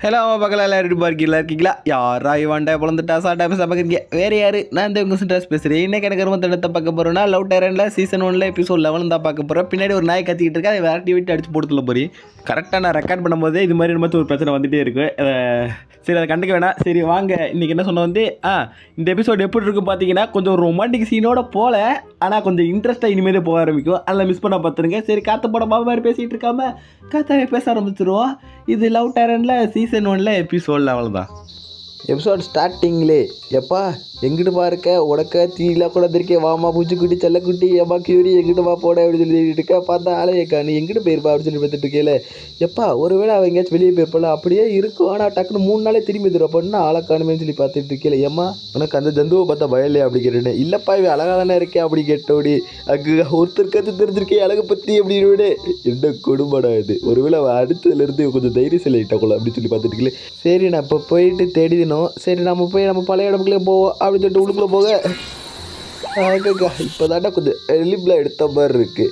Hello பக்கத்தில் எல்லாரும் இருக்கீங்களா யாரா இவான்டா பிறந்துட்டா சாட்டா பேச பார்க்குறீங்க வேறு யார் நான் இந்த உங்கள் சின்ராஸ் பேசுகிறேன். இன்னைக்கு எனக்கு ரொம்ப தடத்தை பார்க்க போகிறோன்னா லவ் டேரனில் சீசன் 1 எபிசோட் 11 தான் பார்க்க போகிறோம். பின்னாடி ஒரு நாய் கத்திக்கிட்டு இருக்கா, அதை விரட்டி விட்டு அடிச்சு போட்டுல போய் கரெக்டாக நான் ரெக்கார்ட் பண்ணும்போதே இது மாதிரி நம்ம ஒரு பிரச்சனை வந்துகிட்டே இருக்கு. சரி அதை கண்டுக்க வேணாம். சரி வாங்க இன்றைக்கி என்ன சொன்ன வந்து இந்த எபிசோட் எப்படி இருக்குது பார்த்தீங்கன்னா கொஞ்சம் ஒரு ரொமான்டிக் சீனோட போல, ஆனால் கொஞ்சம் இன்ட்ரெஸ்ட்டாக இனிமேல் போக ஆரம்பிக்கும். அதில் மிஸ் பண்ண பார்த்துருங்க. சரி காற்று போட பாபா மாதிரி பேசிகிட்டு இருக்காம காத்தாவே பேச ஆரம்பிச்சிருவோம். இது லவ் டேரனில் சீசன் 1 எபிசோட் 11 தான். எபிசோட் ஸ்டார்டிங்லே எப்பா எங்கிட்டு பாருக்க உடக்க தீலாம் கூட இருக்கே வாமா பூச்சிக்குட்டி செல்லக்குட்டி ஏமா கியூரி எங்கிட்டு வா போட அப்படின்னு சொல்லிட்டு இருக்கா. பார்த்தா ஆலையக்கா நீ எங்கிட்டு போயிருப்பா அப்படின்னு சொல்லி பார்த்துட்டு இருக்கேல. எப்பா ஒருவேளை அவன் எங்கேயாச்சும் வெளியே போயிருப்பாள் அப்படியே இருக்கும். ஆனால் டக்குன்னு 3 நாளே திரும்பி வந்துடும் அப்படின்னா ஆளக்கானுமேன்னு சொல்லி பார்த்துட்டு இருக்கேல. ஏம்மா உனக்கு அந்த ஜந்துவை பார்த்தா பயலையா அப்படி கேட்டேன். இல்லைப்பா இவன் அழகாக தானே இருக்கேன் அப்படி கேட்டோடி. அங்கு ஒருத்தர் கற்று தெரிஞ்சிருக்கேன் அழகை பற்றி அப்படின்னு விட என்ன கொடுமைடா இது. ஒருவேளை அவன் அடுத்ததுலேருந்து கொஞ்சம் தைரியசில் இட்டாக்குள்ள அப்படின்னு சொல்லி பார்த்துட்டு இருக்கல. சரி நான் இப்போ போயிட்டு தேடினோம். சரி நம்ம போய் நம்ம பழைய இடத்துக்குள்ளே போவோம் அப்படின்னு சொல்லிட்டு உள்ளுக்குள்ளே போக இப்போ தாண்டா கொஞ்சம் லிப்பில் எடுத்த மாதிரி இருக்கு.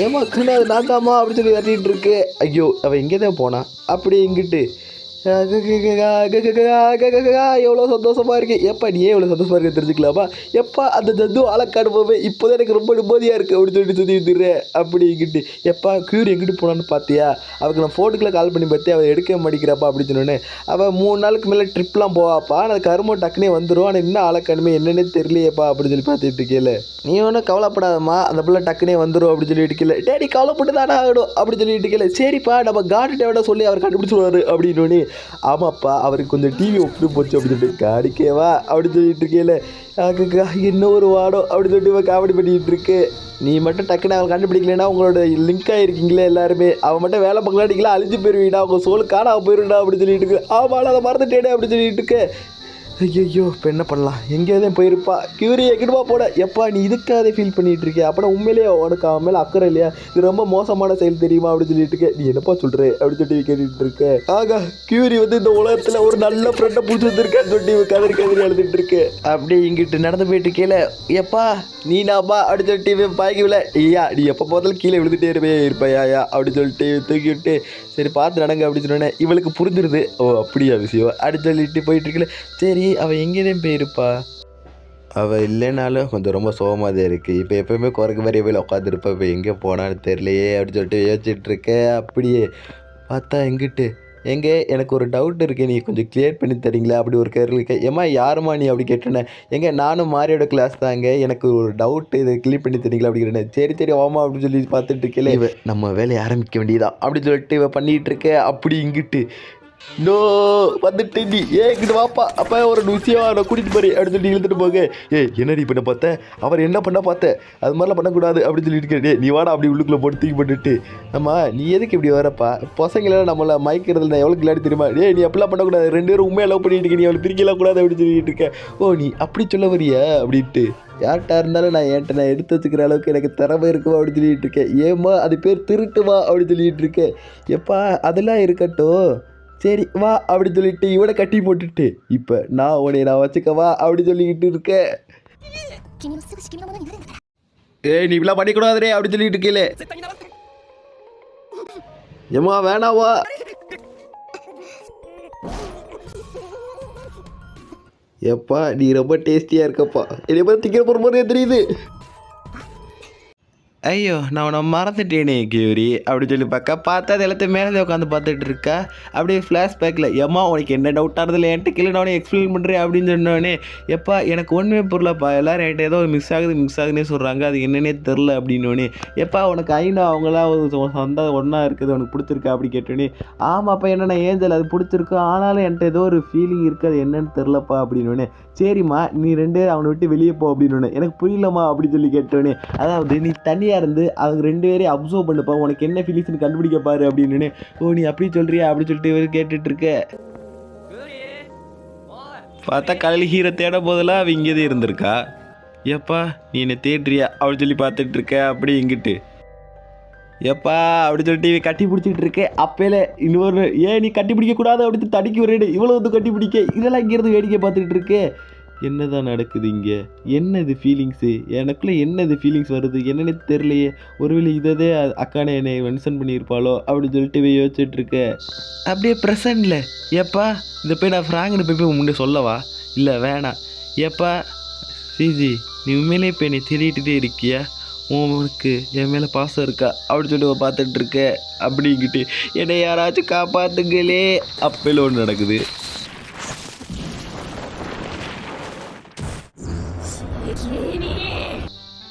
ஏமா கண்ணா அது நான் தாமா அப்படின்னு சொல்லி தட்டிகிட்டு இருக்கு. ஐயோ அவன் எங்கே தான் போனான் அப்படி இங்கிட்டு எவ்வளோ சந்தோஷமாக இருக்கு. எப்பா நீ எவ்வளோ சந்தோஷமாக இருக்க தெரிஞ்சுக்கலாமா. எப்பா அந்த ஜந்து ஆளக்காடு போவே இப்போதான் எனக்கு ரொம்ப நிம்மதியாக இருக்குது அப்படின்னு சொல்லிட்டு சுற்றிட்டுறேன் அப்படி இங்கிட்டு. எப்பா கியூர் எங்கிட்டு போனான்னு பார்த்தியா, அவருக்கு நான் ஃபோனுக்குள்ளே கால் பண்ணி பார்த்து அவள் எடுக்க மாட்டேங்கிறாப்பா அப்படின்னு சொன்னோன்னே அவள் 3 நாளுக்கு மேலே ட்ரிப்லாம் போவாப்பா. ஆனால் கருமோ டக்குனே வந்துடும். ஆனால் இன்னும் ஆளக்கானுமே என்னென்னே தெரியலையேப்பா அப்படின்னு சொல்லி பார்த்துட்டு இருக்கேல. நீ ஒன்றும் கவலைப்படாதம்மா அந்த பிள்ளை டக்குனே வந்துடும் அப்படின்னு சொல்லிட்டு இருக்கல. டேடி கவலைப்பட்டு தானே ஆகிடும் அப்படின்னு சொல்லிட்டு இருக்கல. சரிப்பா நம்ம காடு டேவிட சொல்லி அவர் கண்டுபிடிச்சிடுவாரு அப்படின்னு. ஆமாப்பா அவருக்கு கொஞ்சம் டிவி ஒப்பிட்டு போச்சு அப்படின்னு சொல்லிட்டு காடிக்கேவா அப்படின்னு சொல்லிட்டு இருக்கேல. இன்னும் ஒரு வாடம் அப்படின்னு சொல்லிட்டு இவன் காமெடி பண்ணிக்கிட்டு இருக்கு. நீ மட்டும் டக்குன்னு அவன் கண்டுபிடிக்கலன்னா உங்களோட லிங்க் ஆகிருக்கீங்களே எல்லாருமே, அவன் மட்டும் வேலை பார்க்கலாட்டிங்களா அழிஞ்சு போயிருவீடா அவங்க சோழு காணாம போயிருடா அப்படின்னு சொல்லிட்டு இருக்கு. ஆமாம் அதை மறந்துட்டேனே அப்படின்னு சொல்லிட்டு இருக்கு. ஐயோ இப்போ என்ன பண்ணலாம் எங்கேயாவது போயிருப்பா கியூரி எங்கிட்டுமா போட. எப்பா நீ இதுக்காக ஃபீல் பண்ணிகிட்டு இருக்கேன் அப்படின்னா உண்மையிலேயே உனக்கு அவன் மேலே அக்கறை இல்லையா, இது ரொம்ப மோசமான செயல் தெரியுமா அப்படின்னு சொல்லிட்டு இருக்கேன். நீ என்னப்பா சொல்கிற அப்படின்னு சொல்லி கேட்டுட்டு இருக்க. ஆகா கியூரி வந்து இந்த உலகத்தில் ஒரு நல்ல ஃப்ரெண்டை பிடிச்சி வந்திருக்கான்னு சொல்லி கதறி கதறி எழுதிட்டு இருக்கு. அப்படி இங்கிட்டு நடந்து போயிட்டு இருக்கேல. எப்பா நீ நாப்பா அப்படின்னு சொல்லிட்டு பாய்க்கவில்லை. ஐயா நீ எப்போ போதாலும் கீழே விழுந்துட்டே இருப்பையா அப்படின்னு சொல்லிட்டு தூக்கி விட்டு சரி பார்த்து நடங்க அப்படின்னு சொன்னேன். இவளுக்கு புரிஞ்சிருது. ஓ அப்படியா விஷயம் அப்படின்னு சொல்லிட்டு போயிட்டு இருக்கல. சரி அவள் எங்கேயும் போயிருப்பா. அவள் இல்லைனாலும் கொஞ்சம் ரொம்ப சோகமாக தான் இருக்குது. இப்போ எப்போயுமே குறைக்க மாதிரி போய் உட்காந்துருப்பா. இப்போ எங்கே போனான்னு தெரியலையே அப்படின்னு சொல்லிட்டு யோசிச்சுட்ருக்கேன். அப்படியே பார்த்தா எங்கிட்டு எங்கே எனக்கு ஒரு டவுட் இருக்குது, நீ கொஞ்சம் கிளியர் பண்ணி தரீங்களா அப்படி ஒரு கேள்வி இருக்கு. ஏமா யாருமா நீ அப்படி கேட்டேனே. எங்கே நானும் மாரியோட கிளாஸ் தாங்க, எனக்கு ஒரு டவுட்டு இதை கிளியர் பண்ணி தரீங்களா அப்படி கேட்டேன். சரி சரி ஆமா அப்படின்னு சொல்லி பார்த்துட்டு இருக்கல. இவ நம்ம வேலையை ஆரம்பிக்க வேண்டியதா அப்படின்னு சொல்லிட்டு இவ பண்ணிகிட்டு இருக்கேன். அப்படி இங்கிட்டு நோ வந்துட்டு நீ இங்கிட்டு வாப்பா அப்போ ஒரு விஷயம் நான் கூட்டிகிட்டு போறேன் அப்படின்னு சொல்லி இழுத்துட்டு போக. என்னடி பண்ண பார்த்தேன் அவர் என்ன பண்ண பார்த்தேன் அது மாதிரிலாம் பண்ணக்கூடாது அப்படின்னு சொல்லிட்டு நீ வாடா அப்படி உள்ளுக்குள்ளே போட்டு தூக்கி போட்டுட்டு. ஆமா நீ எதுக்கு இப்படி வரப்பா பசங்களாம் நம்மளை மயக்கிறதுல நான் எவ்வளோ கிளாடி தெரியுமா. நீ அப்படிலாம் பண்ணக்கூடாது, 2 பேரும் உண்மையாக லவ் பண்ணிட்டு இருக்க, நீ அவளை பிரிக்கலாம் கூடாது அப்படின்னு சொல்லிட்டு இருக்கேன். ஓ நீ அப்படி சொல்ல வரியா அப்படின்ட்டு. யார்கிட்ட இருந்தாலும் நான் என்கிட்ட நான் எடுத்து வச்சுக்கிற அளவுக்கு எனக்கு திறமை இருக்குமா அப்படின்னு சொல்லிட்டு இருக்கேன். ஏம்மா அது பேர் திருட்டுமா அப்படின்னு சொல்லிட்டு இருக்கேன். எப்பா அதெல்லாம் இருக்கட்டும் சரி வா அப்படின்னு சொல்லிட்டு இவனை கட்டி போட்டுட்டு இப்போ நான் வச்சுக்கவா அப்படின்னு சொல்லிக்கிட்டு இருக்கேன். நீ இப்பெல்லாம் பண்ணிக்கூடாதே அப்படின்னு சொல்லிட்டு இருக்கீங்களே. ஏமா வேணாவா எப்பா நீ ரொம்ப டேஸ்டியாக இருக்கப்பா, என்னை பார்த்து திங்கிற போகிற மாதிரி தெரியுது. ஐயோ நான் உன்னை மறந்துட்டேனே கியூரி அப்படின்னு சொல்லி பார்த்தா அது எல்லாத்தையும் மேலே உட்காந்து பார்த்துட்டு இருக்கா. அப்படியே ஃப்ளாஷ்பேக்கில் ஏம்மா உனக்கு என்ன டவுட்டாகிறதுல என்கிட்ட கீழே நான் உனக்கு எக்ஸ்பிளைன் பண்ணுறேன் அப்படின்னு சொன்னோடனே எப்பா எனக்கு ஒன்றுமே புரியலப்பா எல்லாரும் என்கிட்ட ஏதோ மிஸ் ஆகுதுன்னே சொல்கிறாங்க, அது என்னன்னே தெரில அப்படின்னோடனே எப்பா உனக்கு ஐநா அவங்களாம் ஒரு சொந்த ஒன்றா இருக்குது உனக்கு பிடிச்சிருக்கா அப்படி கேட்டோன்னே ஆமாப்பா என்னென்ன ஏஞ்சல் அது பிடிச்சிருக்கும் ஆனாலும் என்கிட்ட ஏதோ ஒரு ஃபீலிங் இருக்குது அது என்னன்னு தெரிலப்பா அப்படின்னோடனே சரிம்மா நீ 2 பேரும் அவனை விட்டு வெளியே போ அப்படின்னு எனக்கு புரியலம்மா அப்படின்னு சொல்லி கேட்டோன்னே அதாவது நீ தனியாக இருந்து அவங்க 2 பேரையும் அப்சர்வ் பண்ணுப்பா உனக்கு என்ன ஃபீலிங்ஸ்னு கண்டுபிடிக்க பாரு அப்படின்னு. ஓ நீ அப்படி சொல்கிறியா அப்படின்னு சொல்லிட்டு இவர் கேட்டுட்ருக்க. பார்த்தா காலையில் ஹீரோ தேட போதெல்லாம் அவள் இங்கேதான் இருந்திருக்கா. ஏப்பா நீ என்னை தேடுறியா அப்படின்னு சொல்லி பார்த்துட்டு இருக்க. அப்படி இங்கிட்டு எப்பா அப்படி சொல்லிட்டு கட்டி பிடிச்சிட்டு இருக்கேன். அப்போல இன்னொரு நீ கட்டி பிடிக்கக்கூடாது அப்படின்னு தடுக்கி விடுறேன் இவ்வளோ வந்து கட்டி பிடிக்க இதெல்லாம் இங்கேருந்து வேடிக்கை பார்த்துட்டு இருக்கேன். என்னதான் நடக்குது இங்கே? என்னது ஃபீலிங்ஸு? எனக்குள்ளே என்னது ஃபீலிங்ஸ் வருது என்னன்னு தெரியலையே. ஒருவேளை இதே அக்கானே என்னை மென்ஷன் பண்ணியிருப்பாளோ அப்படின்னு சொல்லிட்டு போய் யோசிச்சுட்டு இருக்கேன். அப்படியே ப்ரெசண்டில் ஏப்பா இதை போய் நான் ஃப்ராங்க்னு போய் முன்னே சொல்லவா? இல்லை வேணாம். ஏப்பா சிஜி நீ உண்மையிலே இப்போ என்னை தேடிட்டுதே இருக்கியா? உனக்கு என் மேலே பாசம் இருக்கா அப்படின்னு சொல்லி பார்த்துட்டு இருக்க அப்படிங்கிட்டு என்னை யாராச்சும் காப்பாற்றுங்களே அப்பையில் ஒன்று நடக்குது.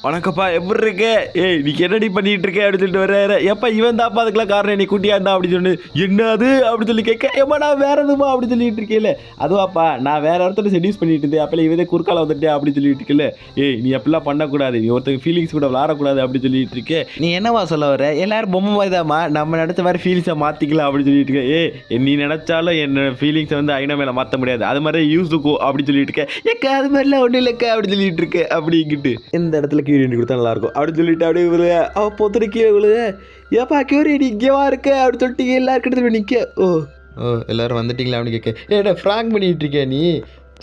வணக்கப்பா எப்படி இருக்க? ஏய் நீ என்னடி பண்ணிட்டு இருக்க அப்படின்னு சொல்லிட்டு வர்றாரு. எப்பா இவன் தான்ப்பா அதுக்கெல்லாம் காரணம் நீ குட்டியா இருந்தா அப்படின்னு சொல்லி என்னது அப்படின்னு சொல்லி கேட்க ஏப்பா நான் வேற எதுமா அப்படின்னு சொல்லிட்டு இருக்கேல. அதுவாப்பா நான் வேற ஒருத்தர் செடியூஸ் பண்ணிட்டு இருந்தேன் அப்பல இவதே குறுக்கால வந்துட்டேன் அப்படின்னு சொல்லிட்டு இருக்கல. ஏய் நீ அப்படிலாம் பண்ணக்கூடாது, நீ ஒருத்தங்க ஃபீலிங்ஸ் கூட விளாடக்கூடாது அப்படின்னு சொல்லிட்டு இருக்கே. நீ என்னவா சொல்ல வர? எல்லாரும் பொம்மை மாதிரி தான்மா, நம்ம நினச்ச மாதிரி ஃபீலிங்ஸை மாற்றிக்கலாம் அப்படின்னு சொல்லிட்டு இருக்க. ஏய் நீ நினச்சாலும் என்ன ஃபீலிங்ஸை வந்து ஐநா மேலே மாற்ற முடியாது, அது மாதிரி யூஸுக்கும் அப்படின்னு சொல்லிட்டு இருக்கேன். ஏக்கா அது மாதிரிலாம் ஒன்றும் இல்லைக்கா அப்படின்னு சொல்லிட்டு இருக்கேன். அப்படிங்கிட்டு இந்த இடத்துல கியூரியன் கொடுத்தா நல்லாயிருக்கும் அப்படின்னு சொல்லிட்டு அப்படியே விழுக அவள் பொத்துற கீழே விழுக. ஏப்பா கியூரியன் இங்கேவா இருக்க அப்படின்னு சொல்லிட்டு எல்லாருக்கிட்ட நிற்க. ஓ எல்லோரும் வந்துட்டீங்களா அப்படின்னு கேட்க. ஏடா ஃப்ராங்க் பண்ணிகிட்டு இருக்கேன் நீ?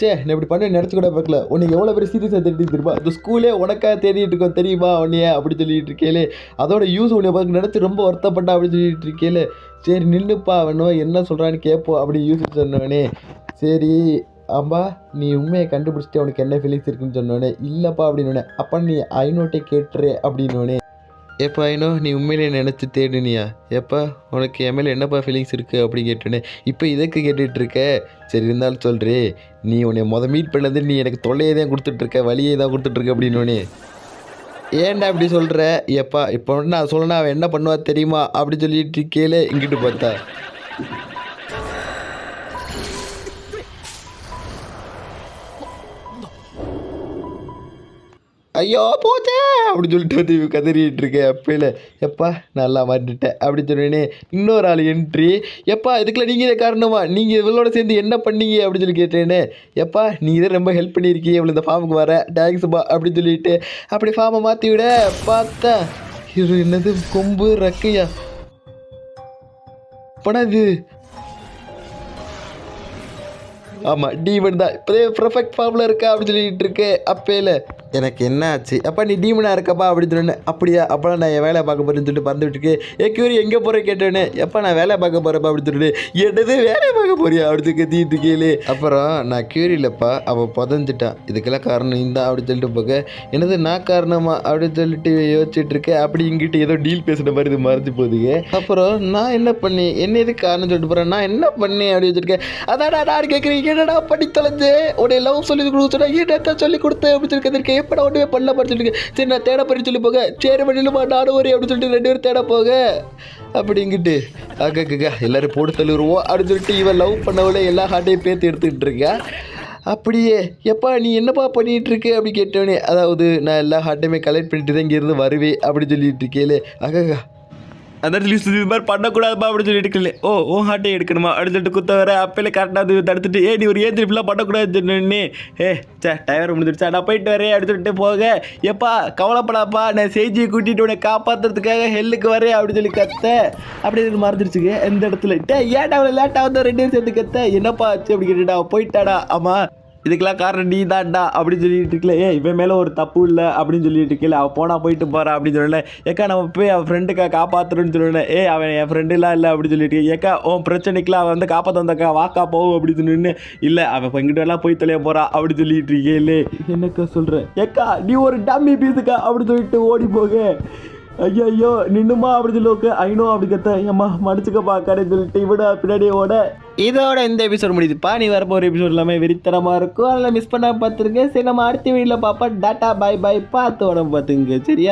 சே நான் இப்படி பண்ண நினச்சி கூட பார்க்கல. உனக்கு எவ்வளோ பேர் சீரியஸாக தேடிட்டு இருப்பா, இந்த ஸ்கூலே உனக்காக தேடிட்டு இருக்கோம் தெரியுமா உன்னைய அப்படி சொல்லிட்டு இருக்கேலே. அதோட யூஸ் உன்னை பார்க்க நினச்சி ரொம்ப வருத்தப்பட்டா அப்படின்னு சொல்லிட்டு இருக்கேலே. சரி நின்றுப்பா வேணும் என்ன சொல்கிறான்னு கேட்போம் அப்படி யூஸ் சொன்னவனே. சரி அம்பா நீ உண்மையை கண்டுபிடிச்சிட்டு உனக்கு என்ன ஃபீலிங்ஸ் இருக்குன்னு சொன்னோடனே இல்லைப்பா அப்படின்னு. அப்போ நீ ஐநோட்டே கேட்டுரு அப்படின்னோடனே. எப்போ ஐநோ நீ உண்மையிலே நினச்சி தேடுனியா? எப்போ உனக்கு என் மேலே என்னப்பா ஃபீலிங்ஸ் இருக்குது அப்படி கேட்டோன்னே. இப்போ இதுக்கு கேட்டுட்டு இருக்க? சரி இருந்தாலும் சொல்கிறே, நீ உன்னை மீட் பண்ணது நீ எனக்கு தொல்லையை தான் கொடுத்துட்ருக்க, வழியை தான் கொடுத்துட்ருக்க அப்படின்னோடனே. ஏன்டா அப்படி சொல்கிற? எப்பா இப்போ நான் சொல்லணும் அவன் என்ன பண்ணுவா தெரியுமா அப்படி சொல்லிட்டு இருக்கேலே. இங்கிட்டு பார்த்தா ஐயோ போச்சே அப்படின்னு சொல்லிட்டு வந்து கதறிட்டு இருக்கேன். அப்பையில் எப்பா நல்லா மாட்டிட்டேன் அப்படின்னு சொன்னேனே. இன்னொரு ஆள் என்ட்ரி. எப்பா இதுக்குள்ள நீங்கள் இதை காரணமா, நீங்கள் இவளோட சேர்ந்து என்ன பண்ணீங்க அப்படின்னு சொல்லி கேட்டேனே. எப்பா நீ இதை ரொம்ப ஹெல்ப் பண்ணியிருக்கீங்க இவ்வளோ இந்த ஃபார்முக்கு வர தேங்க்ஸ்ப்பா அப்படின்னு சொல்லிட்டு அப்படி ஃபார்மை மாற்றி விட பார்த்தா இது என்னது கொம்பு ரக்கையா படம் இது. ஆமாம் டீமன் தான் இப்போதே பர்ஃபெக்ட் ஃபார்மில் இருக்கா அப்படின்னு சொல்லிட்டு இருக்கேன். அப்பையில் எனக்கு என்ன ஆச்சு? அப்பா நீ டீமனாக இருக்கப்பா அப்படின்னு சொன்னேன். அப்படியா அப்போலாம் நான் என் வேலையை பார்க்க போகிறேன்னு சொல்லிட்டு பறந்துவிட்டுருக்கு. கியூரி எங்கே போகிறேன் கேட்டேன்னு. எப்போ நான் வேலையை பார்க்க போகிறப்பா அப்படின்னு சொல்லிட்டு என்னது வேலையை பார்க்க போறியா அப்படின்னு கத்திட்டு கேளு. அப்புறம் நான் கியூரி இல்லைப்பா அவள் புதஞ்சிட்டான், இதுக்கெல்லாம் காரணம் இந்த அப்படின்னு சொல்லிட்டு போக என்னது நான் காரணமா அப்படின்னு சொல்லிட்டு யோசிச்சுட்டு இருக்கேன். அப்படி இங்கிட்டு ஏதோ டீல் பேசுகிற மாதிரி இது மறைஞ்சு போகுதுங்க. அப்புறம் நான் என்ன பண்ணேன் என்ன எதுக்கு காரணம் சொல்லிட்டு போகிறேன் நான் என்ன பண்ணேன் அப்படின்னு வச்சுருக்கேன். அதாடா நான் கேட்குறேன் என்னடா பண்ணி தொலைஞ்சு உடைய லவ் சொல்லி கொடுக்க சொன்னா என்னத்த சொல்லி கொடுத்தேன் அப்படின்னு சொல்லி கத்திருக்கேன். எப்படா ஒன்றுமே பண்ணல படிச்சுட்டு சரி நான் தேட பண்ணி சொல்லி போக சரி பண்ணிடுமா நானும் ஒரு அப்படின்னு சொல்லிட்டு 2 பேரும் தேட போக அப்படிங்கிட்டு அக்கா எல்லோரும் போட்டு தள்ளிடுவோம் அப்படின்னு சொல்லிட்டு இவன் லவ் பண்ணவளே எல்லா ஹார்ட்டையும் பேர்த்து எடுத்துக்கிட்டு இருக்கா. அப்படியே எப்பா நீ என்னப்பா பண்ணிகிட்டு இருக்கு அப்படி கேட்டோன்னே. அதாவது நான் எல்லா ஹார்ட்டையுமே கலெக்ட் பண்ணிட்டு தான் இங்கேருந்து வருவேன் அப்படின்னு சொல்லிட்டு இருக்கேலே. அக்கா அந்த இது மாதிரி பண்ணக்கூடாதுப்பா அப்படின்னு சொல்லிட்டு இருக்கல. ஓ ஹார்ட்டே எடுக்கணுமா அப்படின்னு சொல்லிட்டு குத்த வர அப்பையில கரெக்டாக தடுத்துட்டு நீ ஒரு ஏன் இப்படிலாம் பண்ணக்கூடாது சொன்னே. டயர் முடிஞ்சிருச்சா நான் போயிட்டு வரேன் அப்படின்னு சொல்லிட்டு போக எப்பா கவலைப்படாப்பா நான் செய்தியை கூட்டிகிட்டு உன்னை காப்பாற்றுறதுக்காக ஹெல்லுக்கு வரேன் அப்படின்னு சொல்லி கத்த அப்படி மறந்துருச்சுங்க இந்த இடத்துல. ஏன்டா அவளை லேட்டாக வந்து 2 பேரும் சேர்ந்து கத்த என்னப்பா ஆச்சு அப்படி கேட்டுட்டா போயிட்டாடா. ஆமாம் இதுக்கெல்லாம் காரணம் நீ தான்டா அப்படின்னு சொல்லிட்டு இருக்கல. இவன் மேலே ஒரு தப்பு இல்லை அப்படின்னு சொல்லிட்டு இருக்கல. அவள் போனால் போயிட்டு போகிறா அப்படின்னு சொல்லல. ஏக்கா நம்ம போய் அவன் ஃப்ரெண்டுக்காக காப்பாற்றுறேன்னு சொல்லணும். அவன் என் ஃப்ரெண்டுலாம் இல்லை அப்படின்னு சொல்லிட்டு ஏக்கா உன் பிரச்சனைக்குலாம் அவன் வந்து காப்பாற்ற வந்தாக்கா வாக்கா போகும் அப்படின்னு சொன்னு இல்லை அவன் எங்கிட்ட எல்லாம் போய் தொலைய போகிறா அப்படின்னு சொல்லிட்டு இருக்கே. என்னக்கா சொல்கிறேன் ஏக்கா நீ ஒரு டம்மி பீஸுக்கா அப்படின்னு சொல்லிட்டு ஓடி போக ஐயோ நின்னுமா அப்படி சொல்லி ஓகே ஐநோ அப்படி கத்த ஏம்மா மடிச்சுக்கப்பா கடைன்னு சொல்லிட்டு இவிட பின்னாடியே ஓட. இதோட இந்த எபிசோட் முடியுதுப்பா. நீ வரப்போ ஒரு எபிசோட் எல்லாமே வெறித்தனமாக இருக்கும், அதெல்லாம் மிஸ் பண்ணாமல் பார்த்துருங்க. சரி நம்ம அடுத்த வீடியோவில் பார்ப்போம். டாட்டா பாய் பாய் பார்த்து உடம்பு பார்த்துங்க சரியா.